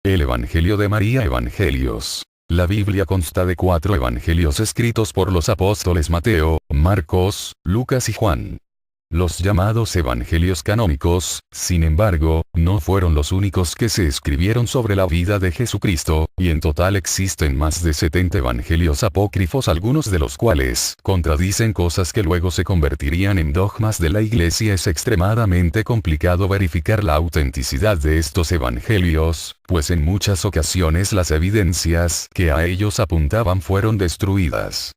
El Evangelio de María. Evangelios. La Biblia consta de 4 evangelios escritos por los apóstoles Mateo, Marcos, Lucas y Juan. Los llamados evangelios canónicos, sin embargo, no fueron los únicos que se escribieron sobre la vida de Jesucristo, y en total existen más de 70 evangelios apócrifos, algunos de los cuales contradicen cosas que luego se convertirían en dogmas de la Iglesia. Es extremadamente complicado verificar la autenticidad de estos evangelios, pues en muchas ocasiones las evidencias que a ellos apuntaban fueron destruidas.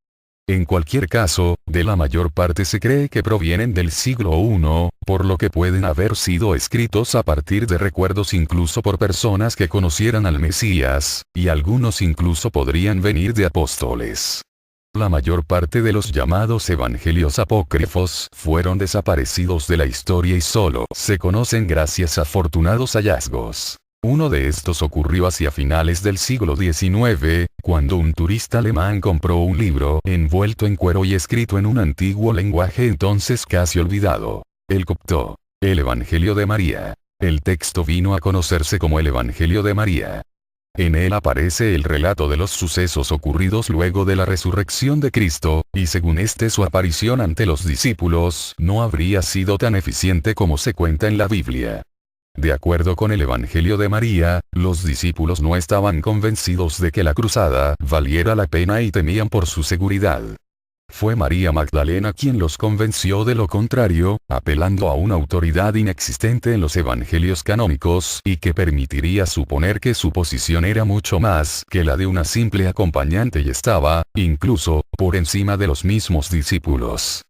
En cualquier caso, de la mayor parte se cree que provienen del siglo I, por lo que pueden haber sido escritos a partir de recuerdos incluso por personas que conocieran al Mesías, y algunos incluso podrían venir de apóstoles. La mayor parte de los llamados evangelios apócrifos fueron desaparecidos de la historia y solo se conocen gracias a afortunados hallazgos. Uno de estos ocurrió hacia finales del siglo XIX, cuando un turista alemán compró un libro envuelto en cuero y escrito en un antiguo lenguaje entonces casi olvidado, el copto, el Evangelio de María. El texto vino a conocerse como el Evangelio de María. En él aparece el relato de los sucesos ocurridos luego de la resurrección de Cristo, y según su aparición ante los discípulos no habría sido tan eficiente como se cuenta en la Biblia. De acuerdo con el Evangelio de María, los discípulos no estaban convencidos de que la cruzada valiera la pena y temían por su seguridad. Fue María Magdalena quien los convenció de lo contrario, apelando a una autoridad inexistente en los evangelios canónicos y que permitiría suponer que su posición era mucho más que la de una simple acompañante y estaba, incluso, por encima de los mismos discípulos.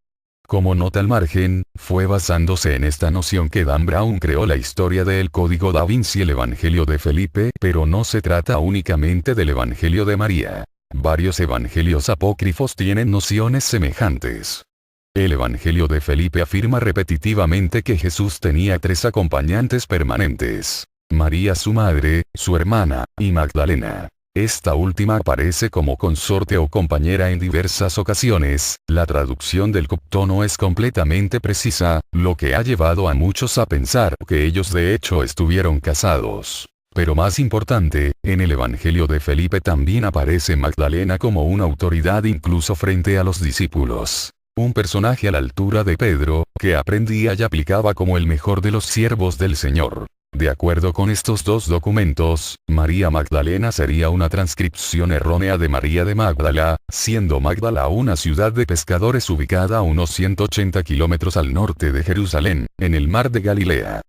Como nota al margen, fue basándose en esta noción que Dan Brown creó la historia del Código Da Vinci y el Evangelio de Felipe, pero no se trata únicamente del Evangelio de María. Varios evangelios apócrifos tienen nociones semejantes. El Evangelio de Felipe afirma repetitivamente que Jesús tenía 3 acompañantes permanentes: María su madre, su hermana, y Magdalena. Esta última aparece como consorte o compañera en diversas ocasiones. La traducción del copto no es completamente precisa, lo que ha llevado a muchos a pensar que ellos de hecho estuvieron casados. Pero más importante, en el Evangelio de Felipe también aparece Magdalena como una autoridad incluso frente a los discípulos. Un personaje a la altura de Pedro, que aprendía y aplicaba como el mejor de los siervos del Señor. De acuerdo con estos 2 documentos, María Magdalena sería una transcripción errónea de María de Magdala, siendo Magdala una ciudad de pescadores ubicada a unos 180 kilómetros al norte de Jerusalén, en el mar de Galilea.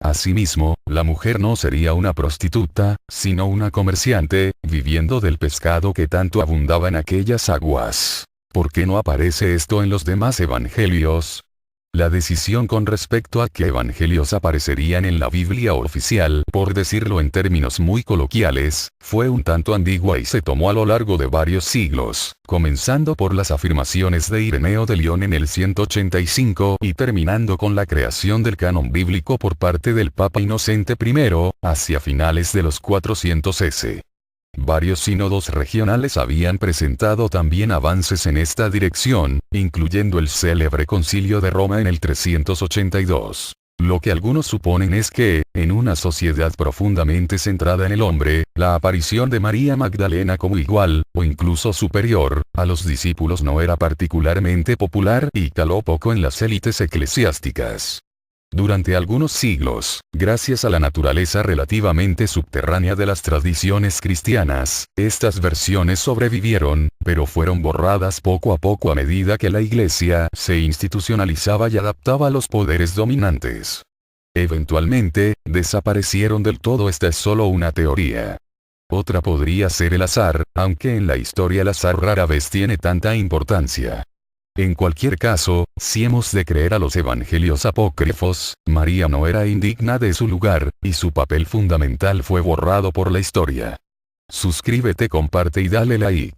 Asimismo, la mujer no sería una prostituta, sino una comerciante, viviendo del pescado que tanto abundaba en aquellas aguas. ¿Por qué no aparece esto en los demás evangelios? La decisión con respecto a qué evangelios aparecerían en la Biblia oficial, por decirlo en términos muy coloquiales, fue un tanto ambigua y se tomó a lo largo de varios siglos, comenzando por las afirmaciones de Ireneo de León en el 185 y terminando con la creación del canon bíblico por parte del Papa Inocente I, hacia finales de los 400 s. Varios sínodos regionales habían presentado también avances en esta dirección, incluyendo el célebre Concilio de Roma en el 382. Lo que algunos suponen es que, en una sociedad profundamente centrada en el hombre, la aparición de María Magdalena como igual, o incluso superior, a los discípulos no era particularmente popular y caló poco en las élites eclesiásticas. Durante algunos siglos, gracias a la naturaleza relativamente subterránea de las tradiciones cristianas, estas versiones sobrevivieron, pero fueron borradas poco a poco a medida que la Iglesia se institucionalizaba y adaptaba a los poderes dominantes. Eventualmente, desaparecieron del todo. Esta es solo una teoría. Otra podría ser el azar, aunque en la historia el azar rara vez tiene tanta importancia. En cualquier caso, si hemos de creer a los evangelios apócrifos, María no era indigna de su lugar, y su papel fundamental fue borrado por la historia. Suscríbete, comparte y dale like.